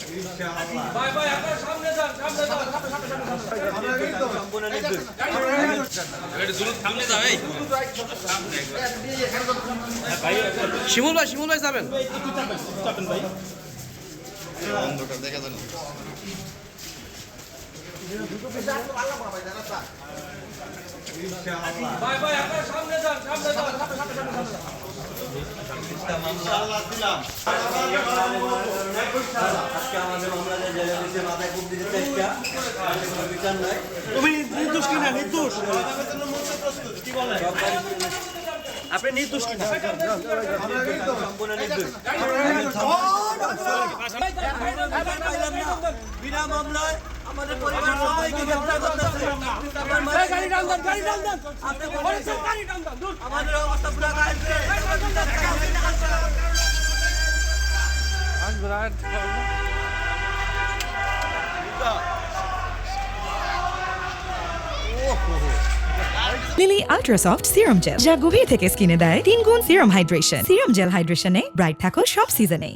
ভাই ভাই আপনারা সামনে যান সামনে যান সম্পূর্ণ নির্দোষ। শিমুল ভাই যাবেন। ভাই ভাই আপনারা সামনে যান সামনে যান আজকে আমাদের মামলাতে জেলে দিতে মাথায় কূপ দিতে চেষ্টা, কোনো বিচার নাই। তুমি নির্দোষ কিনা? নির্দোষ আপনি নির্দোষ কিনা? সম্পূর্ণ নির্দোষ। বিনা মামলায় আমাদের পরিবার সবাইকে গ্রেফতার করতেছে। আমাদের অবস্থা পুরো লিলি আল্ট্রা সফট সিরাম জেল, যা গভীর থেকে স্কিনে দেয় 3 গুণ সিরাম হাইড্রেশন। সিরাম জেল হাইড্রেশনে ব্রাইট থাকো সব সিজনে।